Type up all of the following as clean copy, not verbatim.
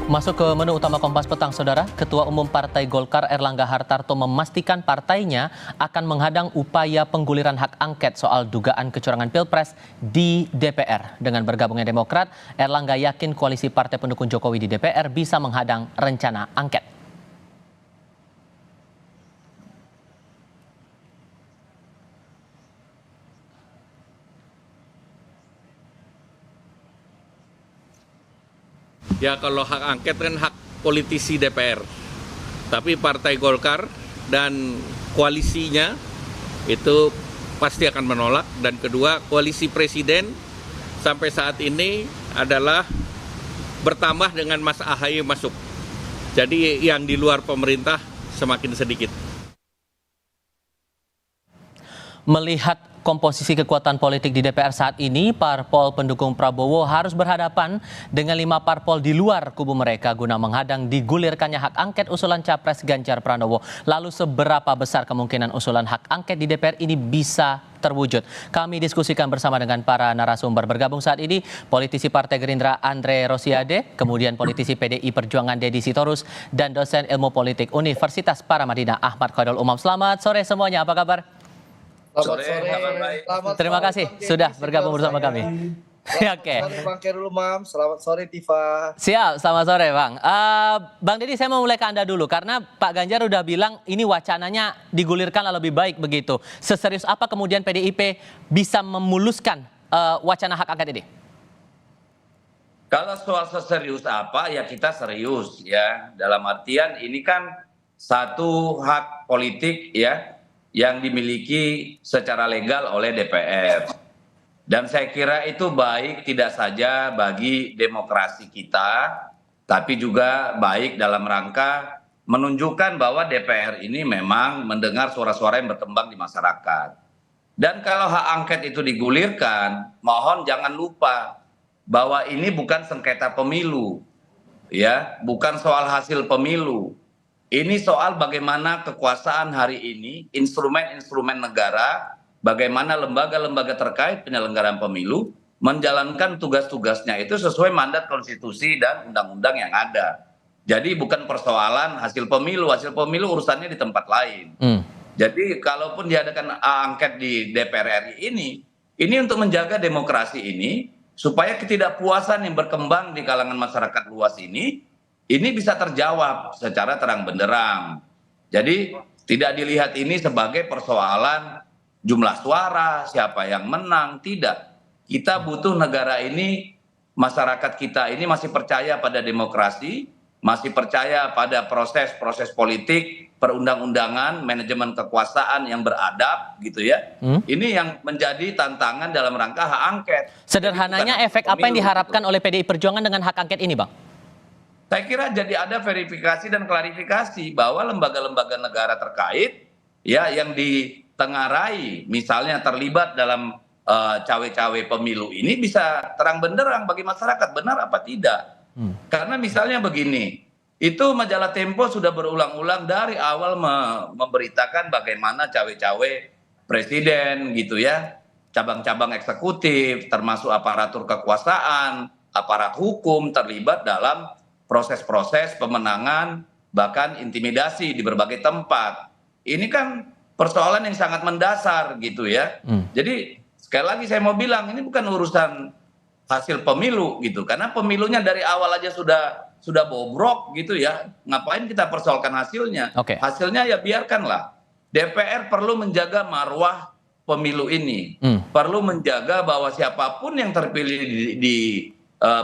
Masuk ke menu utama Kompas Petang, Saudara. Ketua Umum Partai Golkar Erlangga Hartarto memastikan partainya akan menghadang upaya pengguliran hak angket soal dugaan kecurangan Pilpres di DPR. Dengan bergabungnya Demokrat, Erlangga yakin koalisi partai pendukung Jokowi di DPR bisa menghadang rencana angket. Ya kalau hak angket kan hak politisi DPR. Tapi Partai Golkar dan koalisinya itu pasti akan menolak. Dan kedua, koalisi presiden sampai saat ini adalah bertambah dengan Mas Ahaye masuk. Jadi yang di luar pemerintah semakin sedikit. Melihat komposisi kekuatan politik di DPR saat ini, parpol pendukung Prabowo harus berhadapan dengan 5 parpol di luar kubu mereka guna menghadang digulirkannya hak angket usulan Capres Ganjar Pranowo. Lalu seberapa besar kemungkinan usulan hak angket di DPR ini bisa terwujud? Kami diskusikan bersama dengan para narasumber. Bergabung saat ini politisi Partai Gerindra Andre Rosiade, kemudian politisi PDI Perjuangan Deddy Sitorus, dan dosen ilmu politik Universitas Paramadina Ahmad Khairul Umam. Selamat sore semuanya, apa kabar? Selamat sore. Terima kasih sudah bergabung bersama kami. Oke. Selamat Bang Khairul Umam, selamat sore Tifa. Siap, selamat sore Bang. Bang Deddy, saya mau mulai ke Anda dulu karena Pak Ganjar udah bilang ini wacananya digulirkan lebih baik begitu. Seserius apa kemudian PDIP bisa memuluskan wacana hak angket ini? Kalau soal seserius apa ya kita serius ya. Dalam artian ini kan satu hak politik ya yang dimiliki secara legal oleh DPR. Dan saya kira itu baik tidak saja bagi demokrasi kita, tapi juga baik dalam rangka menunjukkan bahwa DPR ini memang mendengar suara-suara yang berkembang di masyarakat. Dan kalau hak angket itu digulirkan, mohon jangan lupa bahwa ini bukan sengketa pemilu, ya, bukan soal hasil pemilu. Ini soal bagaimana kekuasaan hari ini, instrumen-instrumen negara, bagaimana lembaga-lembaga terkait penyelenggaraan pemilu menjalankan tugas-tugasnya itu sesuai mandat konstitusi dan undang-undang yang ada. Jadi bukan persoalan hasil pemilu urusannya di tempat lain. Jadi kalaupun diadakan angket di DPR RI ini untuk menjaga demokrasi ini, supaya ketidakpuasan yang berkembang di kalangan masyarakat luas ini bisa terjawab secara terang benderang. Jadi tidak dilihat ini sebagai persoalan jumlah suara, siapa yang menang, tidak. Kita butuh negara ini, masyarakat kita ini masih percaya pada demokrasi, masih percaya pada proses-proses politik, perundang-undangan, manajemen kekuasaan yang beradab gitu ya. Ini yang menjadi tantangan dalam rangka hak angket. Sederhananya efek apa yang diharapkan oleh PDI Perjuangan dengan hak angket ini, Bang? Saya kira jadi ada verifikasi dan klarifikasi bahwa lembaga-lembaga negara terkait ya yang ditengarai misalnya terlibat dalam cawe-cawe pemilu ini bisa terang benderang bagi masyarakat benar apa tidak. Karena misalnya begini, itu majalah Tempo sudah berulang-ulang dari awal memberitakan bagaimana cawe-cawe presiden gitu ya, cabang-cabang eksekutif termasuk aparatur kekuasaan, aparat hukum terlibat dalam proses-proses pemenangan, bahkan intimidasi di berbagai tempat. Ini kan persoalan yang sangat mendasar gitu ya. Jadi sekali lagi saya mau bilang ini bukan urusan hasil pemilu gitu. Karena pemilunya dari awal aja sudah bobrok gitu ya. Ngapain kita persoalkan hasilnya? Hasilnya ya biarkanlah. DPR perlu menjaga marwah pemilu ini. Perlu menjaga bahwa siapapun yang terpilih di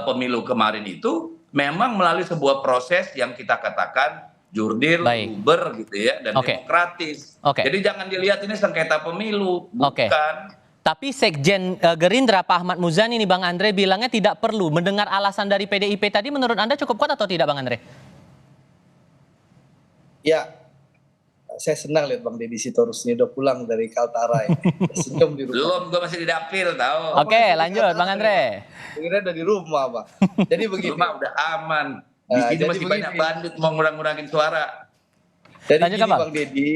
pemilu kemarin itu memang melalui sebuah proses yang kita katakan jurdil, luber gitu ya, dan demokratis. Jadi jangan dilihat ini sengketa pemilu, bukan. Tapi Sekjen Gerindra Pak Ahmad Muzani ini Bang Andre bilangnya tidak perlu. Mendengar alasan dari PDIP tadi menurut Anda cukup kuat atau tidak Bang Andre? Ya, saya senang lihat Bang Deddy Sitorus ini udah pulang dari Kaltara ya. Senyum di rumah. Belum, gue masih di dapil tahu. Oke, lanjut Bang Andre. Kira udah di rumah, Bang. Jadi begini. Rumah udah aman. Di sini masih banyak bandit mau ngurang-ngurangin suara. Jadi gini Bang Deddy,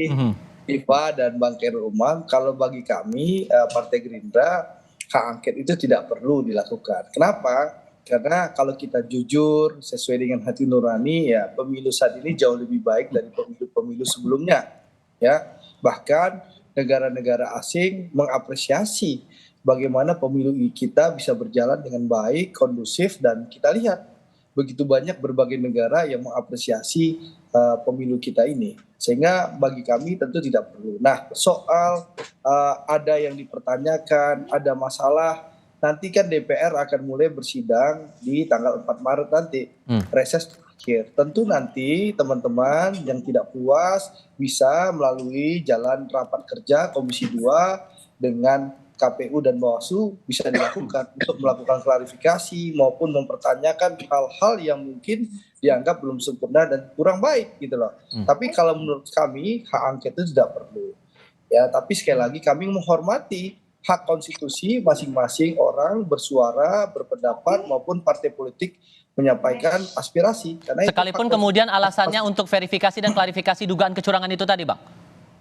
Tifa dan Bang Khairul Umam, kalau bagi kami Partai Gerindra hak angket itu tidak perlu dilakukan. Kenapa? Karena kalau kita jujur sesuai dengan hati nurani, ya pemilu saat ini jauh lebih baik dari pemilu-pemilu sebelumnya. Ya, bahkan negara-negara asing mengapresiasi bagaimana pemilu kita bisa berjalan dengan baik, kondusif, dan kita lihat begitu banyak berbagai negara yang mengapresiasi pemilu kita ini. Sehingga bagi kami tentu tidak perlu. Nah, soal ada yang dipertanyakan, ada masalah, nanti kan DPR akan mulai bersidang di tanggal 4 Maret nanti, reses terakhir. Tentu nanti teman-teman yang tidak puas bisa melalui jalan rapat kerja Komisi 2 dengan KPU dan Bawaslu bisa dilakukan untuk melakukan klarifikasi maupun mempertanyakan hal-hal yang mungkin dianggap belum sempurna dan kurang baik gitu loh. Tapi kalau menurut kami hak angket itu tidak perlu. Ya, tapi sekali lagi kami menghormati hak konstitusi masing-masing orang bersuara, berpendapat maupun partai politik menyampaikan aspirasi. Karena Sekalipun kemudian alasannya untuk verifikasi dan klarifikasi dugaan kecurangan itu tadi, Bang.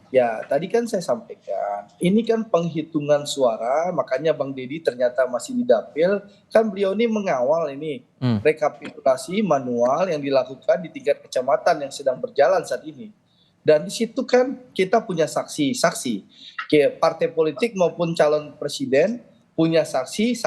Ya, tadi kan saya sampaikan, ini kan penghitungan suara, makanya Bang Deddy ternyata masih di dapil, kan beliau ini mengawal ini rekapitulasi manual yang dilakukan di tingkat kecamatan yang sedang berjalan saat ini. Dan di situ kan kita punya saksi-saksi, partai politik maupun calon presiden punya saksi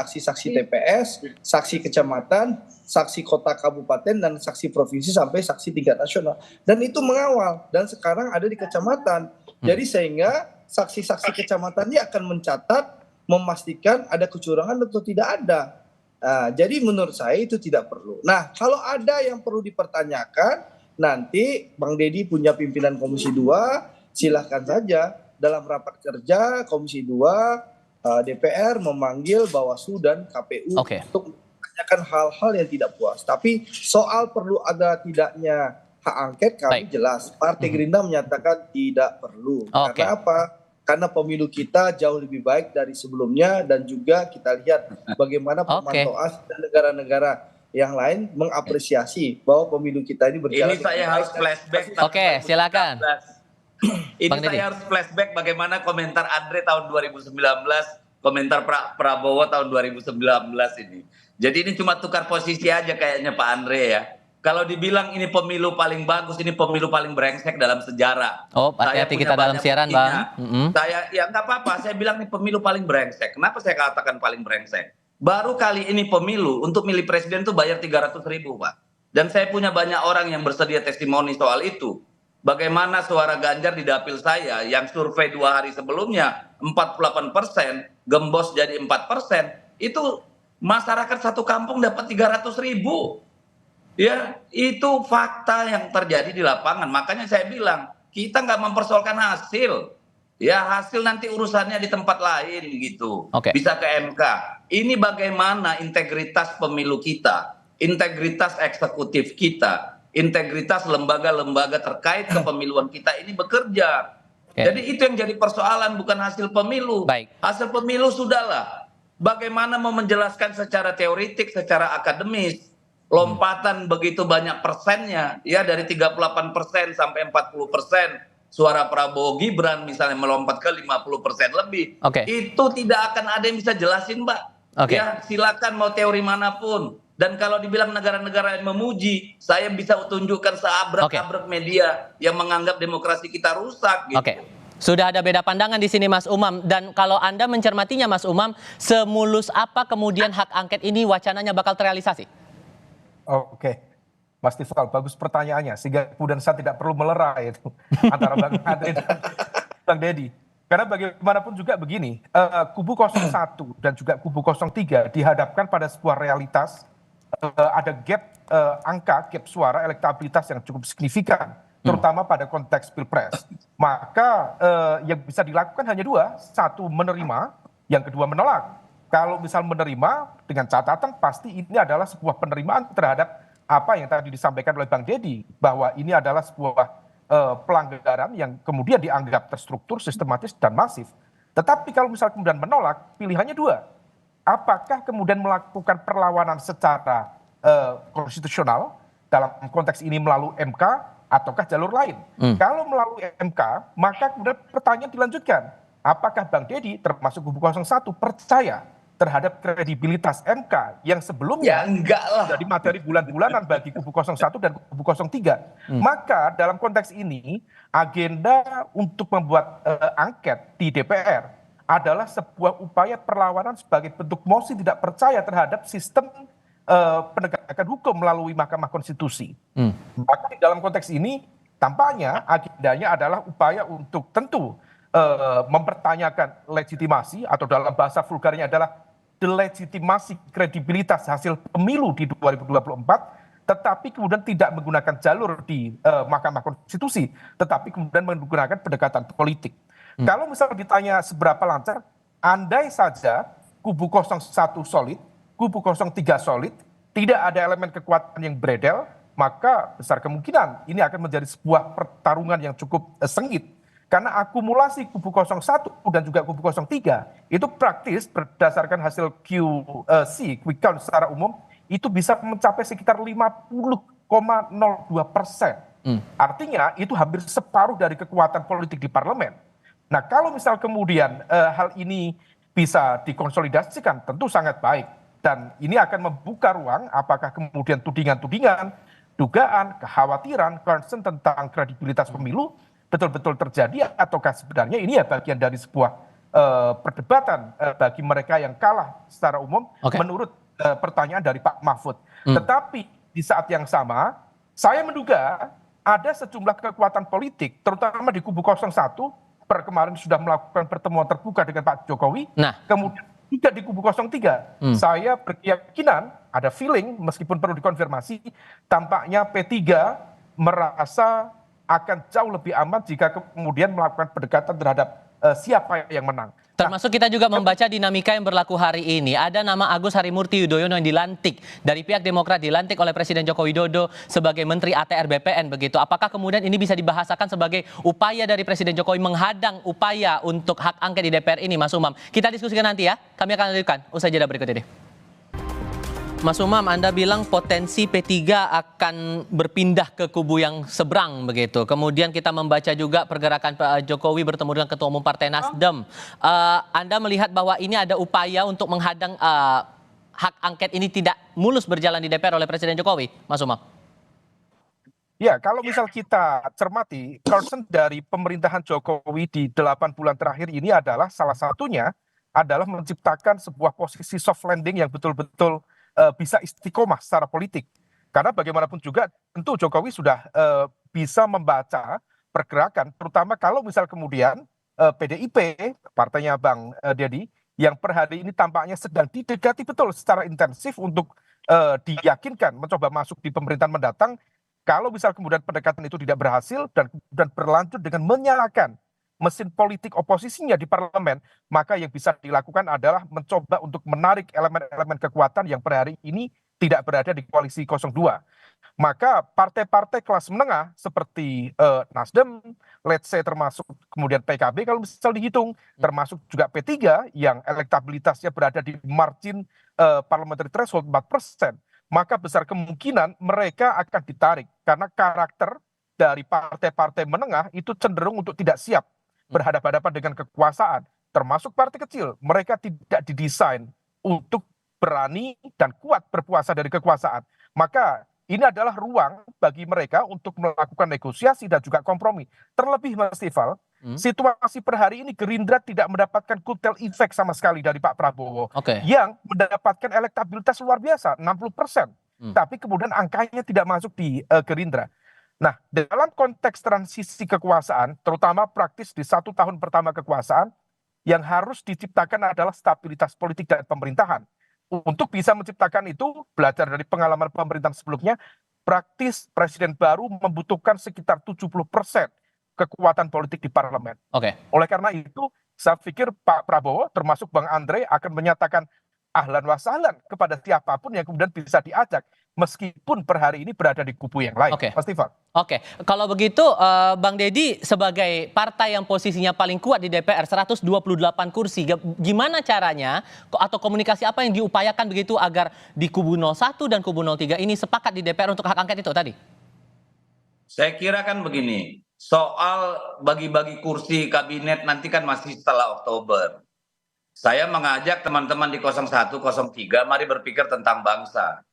TPS, saksi kecamatan, saksi kota kabupaten, dan saksi provinsi sampai saksi tingkat nasional. Dan itu mengawal, dan sekarang ada di kecamatan. Jadi sehingga saksi-saksi kecamatan ini akan mencatat, memastikan ada kecurangan atau tidak ada. Nah, jadi menurut saya itu tidak perlu. Nah, kalau ada yang perlu dipertanyakan, nanti Bang Deddy punya pimpinan Komisi 2, silahkan saja dalam rapat kerja Komisi 2, DPR memanggil Bawaslu dan KPU untuk menanyakan hal-hal yang tidak puas. Tapi soal perlu ada tidaknya hak angket kami jelas. Partai Gerindra menyatakan tidak perlu. Karena apa? Karena pemilu kita jauh lebih baik dari sebelumnya, dan juga kita lihat bagaimana pemantauan dan negara-negara yang lain mengapresiasi bahwa pemilu kita ini berjalan. Ini saya harus flashback. Oke, silakan. Ini saya harus flashback bagaimana komentar Andre tahun 2019, komentar Prabowo tahun 2019 ini. Jadi ini cuma tukar posisi aja kayaknya Pak Andre ya. Kalau dibilang ini pemilu paling bagus, ini pemilu paling brengsek dalam sejarah. Oh, hati-hati kita dalam siaran, Bang. Saya ya nggak apa-apa, saya bilang ini pemilu paling brengsek. Kenapa saya katakan paling brengsek? Baru kali ini pemilu untuk milih presiden tuh bayar 300.000, Pak. Dan saya punya banyak orang yang bersedia testimoni soal itu. Bagaimana suara Ganjar di dapil saya yang survei 2 hari sebelumnya 48%, gembos jadi 4%, itu masyarakat satu kampung dapat 300.000. Ya, itu fakta yang terjadi di lapangan. Makanya saya bilang, kita nggak mempersoalkan hasil. Ya, hasil nanti urusannya di tempat lain gitu. Bisa ke MK. Ini bagaimana integritas pemilu kita, integritas eksekutif kita, integritas lembaga-lembaga terkait kepemiluan kita ini bekerja. Jadi itu yang jadi persoalan, bukan hasil pemilu. Hasil pemilu sudahlah. Bagaimana mau menjelaskan secara teoritik, secara akademis, lompatan begitu banyak persennya, ya dari 38% sampai 40%, suara Prabowo Gibran misalnya melompat ke 50% lebih, itu tidak akan ada yang bisa jelasin, Mbak. Ya silakan mau teori manapun. Dan kalau dibilang negara-negara yang memuji, saya bisa tunjukkan seabrek-abrek media yang menganggap demokrasi kita rusak. Gitu. Sudah ada beda pandangan di sini, Mas Umam. Dan kalau Anda mencermatinya, Mas Umam, semulus apa kemudian hak angket ini wacananya bakal terrealisasi? Mas Tifal, bagus pertanyaannya, sehingga kemudian saya tidak perlu melerai itu antara Bang Andre dan Bang Deddy. Karena bagaimanapun juga begini, kubu 01 dan juga kubu 03 dihadapkan pada sebuah realitas, ada gap angka, gap suara, elektabilitas yang cukup signifikan, terutama pada konteks Pilpres. Maka yang bisa dilakukan hanya dua, satu menerima, yang kedua menolak. Kalau misal menerima, dengan catatan pasti ini adalah sebuah penerimaan terhadap apa yang tadi disampaikan oleh Bang Deddy, bahwa ini adalah sebuah pelanggaran yang kemudian dianggap terstruktur, sistematis, dan masif. Tetapi kalau misal kemudian menolak, pilihannya dua. Apakah kemudian melakukan perlawanan secara konstitusional, dalam konteks ini melalui MK, ataukah jalur lain? Kalau melalui MK, maka kemudian pertanyaan dilanjutkan. Apakah Bang Deddy, termasuk kubu 01, percaya terhadap kredibilitas MK yang Ya sebelumnya enggak lah. jadi materi bulan-bulanan bagi kubu 01 dan kubu 03. Maka dalam konteks ini agenda untuk membuat angket di DPR adalah sebuah upaya perlawanan sebagai bentuk mosi tidak percaya terhadap sistem penegakan hukum melalui Mahkamah Konstitusi. Maka di dalam konteks ini tampaknya agendanya adalah upaya untuk tentu mempertanyakan legitimasi atau dalam bahasa vulgarnya adalah delegitimasi kredibilitas hasil pemilu di 2024, tetapi kemudian tidak menggunakan jalur di Mahkamah Konstitusi, tetapi kemudian menggunakan pendekatan politik. Kalau misalnya ditanya seberapa lancar, andai saja kubu 01 solid, kubu 03 solid, tidak ada elemen kekuatan yang beredel, maka besar kemungkinan ini akan menjadi sebuah pertarungan yang cukup sengit. Karena akumulasi kubu 01 dan juga kubu 03 itu praktis berdasarkan hasil QC, quick count secara umum, itu bisa mencapai sekitar 50,02%. Artinya itu hampir separuh dari kekuatan politik di parlemen. Nah kalau misal kemudian hal ini bisa dikonsolidasikan tentu sangat baik. Dan ini akan membuka ruang apakah kemudian tudingan-tudingan, dugaan, kekhawatiran, concern tentang kredibilitas pemilu betul-betul terjadi ataukah sebenarnya ini ya bagian dari sebuah perdebatan bagi mereka yang kalah secara umum menurut pertanyaan dari Pak Mahfud. Tetapi di saat yang sama saya menduga ada sejumlah kekuatan politik terutama di kubu 01 kemarin sudah melakukan pertemuan terbuka dengan Pak Jokowi, kemudian juga di kubu 03 saya berkeyakinan ada feeling meskipun perlu dikonfirmasi tampaknya P3 merasa akan jauh lebih aman jika kemudian melakukan pendekatan terhadap siapa yang menang. Termasuk kita juga membaca dinamika yang berlaku hari ini. Ada nama Agus Harimurti Yudhoyono yang dilantik dari pihak Demokrat, dilantik oleh Presiden Joko Widodo sebagai Menteri ATR BPN begitu. Apakah kemudian ini bisa dibahasakan sebagai upaya dari Presiden Jokowi menghadang upaya untuk hak angket di DPR ini, Mas Umam? Kita diskusikan nanti ya. Kami akan lanjutkan usai jeda berikut ini. Mas Umam, Anda bilang potensi P3 akan berpindah ke kubu yang seberang begitu. Kemudian kita membaca juga pergerakan Pak Jokowi bertemu dengan Ketua Umum Partai Nasdem. Anda melihat bahwa ini ada upaya untuk menghadang hak angket ini tidak mulus berjalan di DPR oleh Presiden Jokowi, Mas Umam? Ya, kalau misal kita cermati, concern dari pemerintahan Jokowi di 8 bulan terakhir ini adalah salah satunya adalah menciptakan sebuah posisi soft landing yang betul-betul bisa istiqomah secara politik. Karena bagaimanapun juga tentu Jokowi sudah bisa membaca pergerakan, terutama kalau misal kemudian PDIP, partainya Bang Deddy, yang per hari ini tampaknya sedang didekati betul secara intensif untuk diyakinkan mencoba masuk di pemerintahan mendatang. Kalau misal kemudian pendekatan itu tidak berhasil dan berlanjut dengan menyalakan mesin politik oposisinya di parlemen, maka yang bisa dilakukan adalah mencoba untuk menarik elemen-elemen kekuatan yang per hari ini tidak berada di koalisi 02. Maka partai-partai kelas menengah seperti Nasdem, let's say termasuk kemudian PKB kalau misal dihitung, termasuk juga P3 yang elektabilitasnya berada di margin parliamentary threshold 4%, maka besar kemungkinan mereka akan ditarik karena karakter dari partai-partai menengah itu cenderung untuk tidak siap berhadapan-hadapan dengan kekuasaan, termasuk partai kecil. Mereka tidak didesain untuk berani dan kuat berpuasa dari kekuasaan. Maka ini adalah ruang bagi mereka untuk melakukan negosiasi dan juga kompromi. Terlebih Mas Tifal, situasi per hari ini Gerindra tidak mendapatkan kutel efek sama sekali dari Pak Prabowo, yang mendapatkan elektabilitas luar biasa, 60%. Tapi kemudian angkanya tidak masuk di Gerindra. Nah, dalam konteks transisi kekuasaan, terutama praktis di 1 tahun pertama kekuasaan, yang harus diciptakan adalah stabilitas politik dan pemerintahan. Untuk bisa menciptakan itu, belajar dari pengalaman pemerintahan sebelumnya, praktis Presiden baru membutuhkan sekitar 70% kekuatan politik di parlemen. Oleh karena itu, saya pikir Pak Prabowo, termasuk Bang Andre, akan menyatakan ahlan wa sahlan kepada siapapun yang kemudian bisa diajak, meskipun per hari ini berada di kubu yang lain. Mas Tifal. Kalau begitu Bang Deddy sebagai partai yang posisinya paling kuat di DPR 128 kursi, gimana caranya atau komunikasi apa yang diupayakan begitu agar di kubu 01 dan kubu 03 ini sepakat di DPR untuk hak angket itu tadi? Saya kira kan begini, soal bagi-bagi kursi kabinet nanti kan masih setelah Oktober. Saya mengajak teman-teman di 01, 03, mari berpikir tentang bangsa.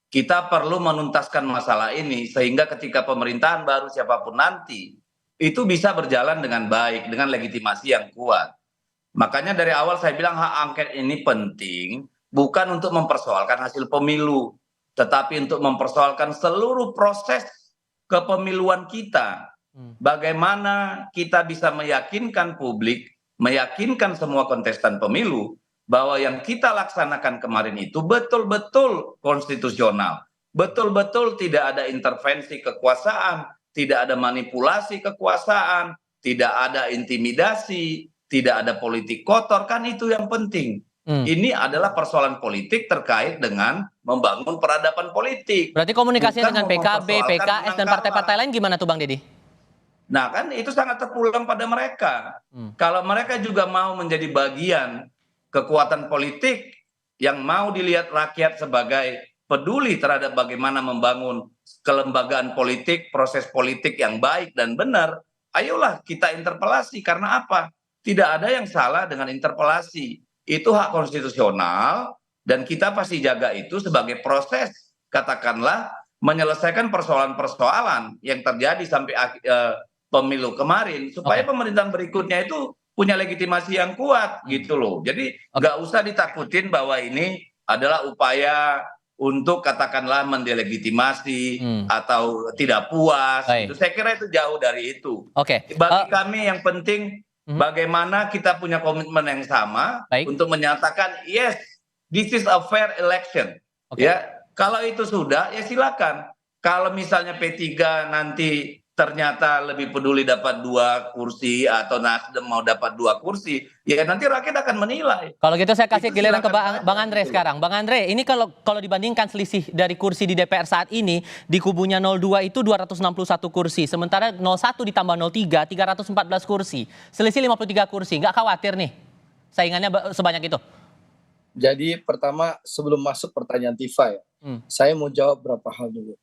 Kita perlu menuntaskan masalah ini sehingga ketika pemerintahan baru siapapun nanti, itu bisa berjalan dengan baik, dengan legitimasi yang kuat. Makanya dari awal saya bilang hak angket ini penting, bukan untuk mempersoalkan hasil pemilu, tetapi untuk mempersoalkan seluruh proses kepemiluan kita. Bagaimana kita bisa meyakinkan publik, meyakinkan semua kontestan pemilu, bahwa yang kita laksanakan kemarin itu betul-betul konstitusional, betul-betul tidak ada intervensi kekuasaan, tidak ada manipulasi kekuasaan, tidak ada intimidasi, tidak ada politik kotor, kan itu yang penting. Ini adalah persoalan politik terkait dengan membangun peradaban politik. Berarti komunikasinya dengan PKB, mempersoalkan PKS, dan partai-partai lain gimana tuh Bang Deddy? Nah kan itu sangat terpulang pada mereka. Kalau mereka juga mau menjadi bagian kekuatan politik yang mau dilihat rakyat sebagai peduli terhadap bagaimana membangun kelembagaan politik, proses politik yang baik dan benar, ayolah kita interpelasi. Karena apa? Tidak ada yang salah dengan interpelasi. Itu hak konstitusional dan kita pasti jaga itu sebagai proses, katakanlah, menyelesaikan persoalan-persoalan yang terjadi sampai pemilu kemarin, supaya pemerintahan berikutnya itu punya legitimasi yang kuat gitu loh. Jadi nggak usah ditakutin bahwa ini adalah upaya untuk katakanlah mendelegitimasi atau tidak puas. Itu saya kira itu jauh dari itu. Bagi kami yang penting bagaimana kita punya komitmen yang sama untuk menyatakan yes, this is a fair election. Ya, kalau itu sudah ya silakan. Kalau misalnya P3 nanti ternyata lebih peduli dapat 2 kursi atau Nasdem mau dapat 2 kursi, ya nanti rakyat akan menilai. Kalau gitu saya kasih giliran ke Bang Andre sekarang. Bang Andre, ini kalau dibandingkan selisih dari kursi di DPR saat ini, di kubunya 02 itu 261 kursi, sementara 01 ditambah 03, 314 kursi. Selisih 53 kursi, nggak khawatir nih saingannya sebanyak itu? Jadi pertama sebelum masuk pertanyaan Tifa ya, saya mau jawab berapa hal dulu.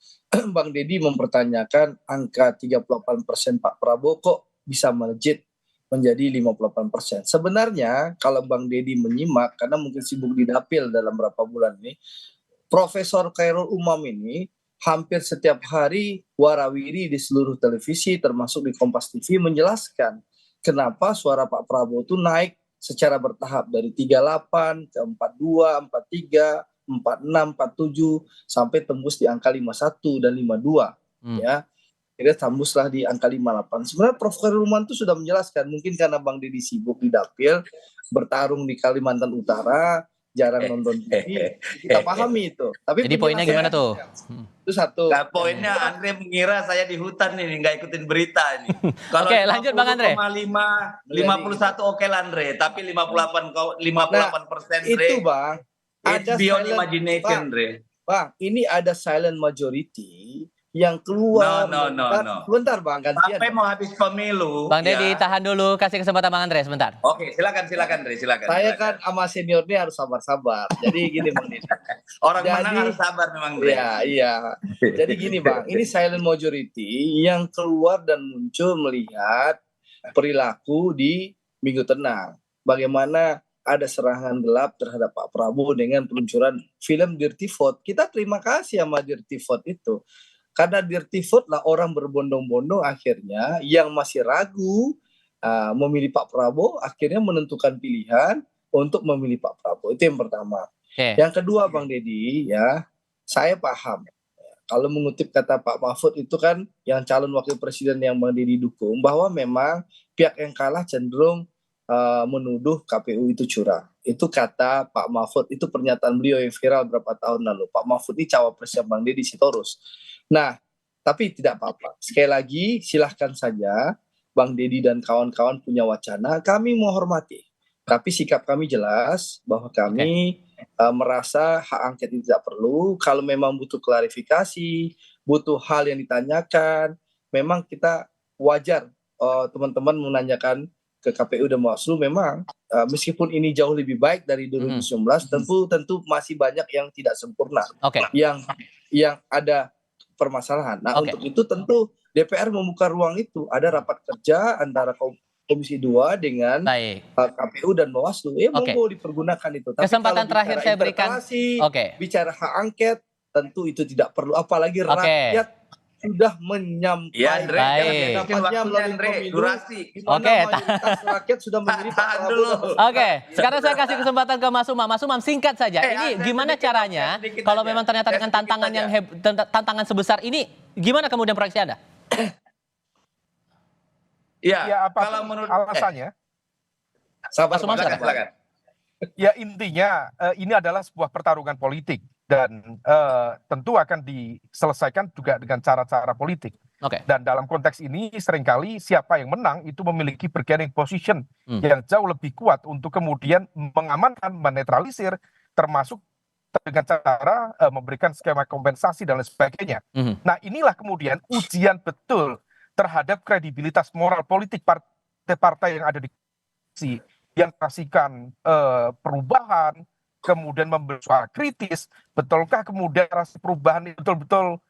Bang Deddy mempertanyakan angka 38% Pak Prabowo kok bisa melejit menjadi 58%. Sebenarnya kalau Bang Deddy menyimak, karena mungkin sibuk di dapil dalam beberapa bulan ini, Profesor Khairul Umam ini hampir setiap hari warawiri di seluruh televisi termasuk di Kompas TV menjelaskan kenapa suara Pak Prabowo itu naik secara bertahap dari 38 ke 42, 43, 46, 47 sampai tembus di angka 51 dan 52 ya. Akhirnya tembuslah di angka 58. Sebenarnya Prof Khairul Umam itu sudah menjelaskan, mungkin karena Bang Deddy sibuk di dapil, bertarung di Kalimantan Utara, jarang nonton TV, kita pahami itu. Tapi jadi poinnya gimana tuh? Itu satu. Nah, poinnya Andre mengira saya di hutan nih, nggak ikutin berita ini. Kalau lanjut Bang Andre. 51 oke lah Andre, tapi 58% Andre. Itu Bang. It's beyond imagination Andre. Bang, ini ada silent majority yang keluar. No. Bentar Bang, gantian. Sampai mau habis pemilu. Bang Deddy tahan dulu, kasih kesempatan Bang Andre sebentar. Oke, silakan Andre, silakan. Saya kan sama senior ini harus sabar-sabar. Jadi gini Bang Deddy. Orang menang harus sabar memang. Iya. Jadi gini Bang, ini silent majority yang keluar dan muncul melihat perilaku di Minggu Tenang. Bagaimana ada serangan gelap terhadap Pak Prabowo dengan peluncuran film Dirty Vote. Kita terima kasih sama Dirty Vote itu. Karena Dirty Vote lah orang berbondong-bondong akhirnya yang masih ragu memilih Pak Prabowo akhirnya menentukan pilihan untuk memilih Pak Prabowo. Itu yang pertama. Yang kedua Bang Deddy ya, saya paham. Kalau mengutip kata Pak Mahfud itu kan yang calon wakil presiden yang Bang Deddy dukung, bahwa memang pihak yang kalah cenderung menuduh KPU itu curang. Itu kata Pak Mahfud, itu pernyataan beliau yang viral beberapa tahun lalu. Pak Mahfud ini cawapresnya Bang Deddy Sitorus. Nah, tapi tidak apa-apa. Sekali lagi, silahkan saja Bang Deddy dan kawan-kawan punya wacana, kami menghormati. Tapi sikap kami jelas bahwa kami merasa hak angket itu tidak perlu. Kalau memang butuh klarifikasi, butuh hal yang ditanyakan, memang kita wajar teman-teman menanyakan ke KPU dan Bawaslu. Memang meskipun ini jauh lebih baik dari 2019, tentu masih banyak yang tidak sempurna, yang ada permasalahan. Nah, untuk itu tentu DPR membuka ruang itu. Ada rapat kerja antara Komisi 2 dengan Baik. KPU dan Bawaslu. Monggo dipergunakan itu. Tapi Kesempatan kalau terakhir bicara saya berikan. interpelasi, Oke. bicara hak angket, tentu itu tidak perlu. Apalagi rakyat sudah menyampaikan Andre, jangan Baik. bikin waktunya, Andre, durasi. Oke, mayoritas rakyat sudah memilih Pak Tahan Prabowo. dulu. Oke, sekarang saya kasih kesempatan ke Mas Umam. Mas Umam, singkat saja. Ini saya gimana sedikit, caranya saya sedikit kalau aja. memang ternyata Saya dengan sedikit tantangan aja. yang tantangan sebesar ini, gimana kemudian proyeksi Anda? Ya, apa kalau menurut alasannya? Sabar, Mas Umam, Pak. silakan. Ya intinya ini adalah sebuah pertarungan politik dan tentu akan diselesaikan juga dengan cara-cara politik. Oke. Dan dalam konteks ini seringkali siapa yang menang itu memiliki bargaining position yang jauh lebih kuat untuk kemudian mengamankan, menetralisir, termasuk dengan cara memberikan skema kompensasi dan lain sebagainya. Nah inilah kemudian ujian betul terhadap kredibilitas moral politik partai-partai yang ada di koalisi yang kasihkan perubahan, kemudian memberi suara kritis, betulkah kemudian rasa perubahan itu betul-betul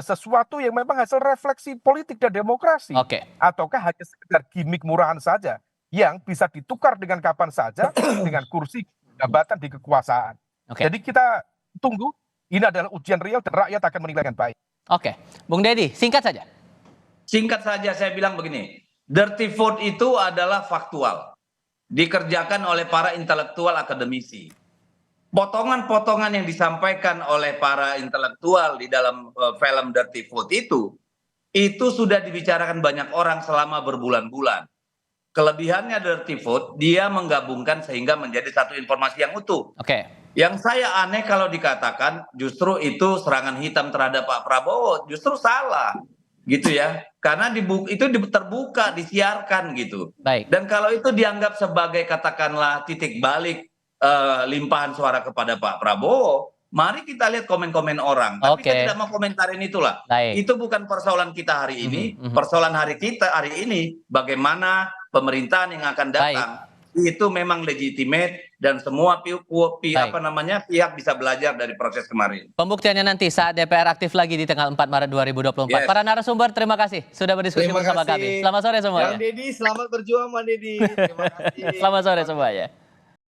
sesuatu yang memang hasil refleksi politik dan demokrasi, Oke. ataukah hanya sekedar gimmick murahan saja yang bisa ditukar dengan kapan saja dengan kursi jabatan di kekuasaan. Oke. Jadi kita tunggu, ini adalah ujian real dan rakyat akan menilai dengan baik. Oke, Bung Deddy, singkat saja. Singkat saja saya bilang begini, dirty vote itu adalah faktual, dikerjakan oleh para intelektual akademisi. Potongan-potongan yang disampaikan oleh para intelektual di dalam film Dirty Vote itu sudah dibicarakan banyak orang selama berbulan-bulan. Kelebihannya Dirty Vote, dia menggabungkan sehingga menjadi satu informasi yang utuh. Oke. Yang saya aneh kalau dikatakan justru itu serangan hitam terhadap Pak Prabowo, justru salah. Gitu ya, karena itu terbuka, disiarkan gitu. Baik. Dan kalau itu dianggap sebagai katakanlah titik balik limpahan suara kepada Pak Prabowo, mari kita lihat komen-komen orang. Tapi saya tidak mau komentarin itulah. Baik. Itu bukan persoalan kita hari ini, persoalan kita hari ini bagaimana pemerintahan yang akan datang. Itu memang legitimate dan semua pihak bisa belajar dari proses kemarin. Pembuktiannya nanti saat DPR aktif lagi di tanggal 4 Maret 2024. Yes. Para narasumber, terima kasih sudah berdiskusi bersama kami. Selamat sore semuanya. Bang Deddy, selamat berjuang Bang Deddy. Terima kasih. Selamat sore semuanya.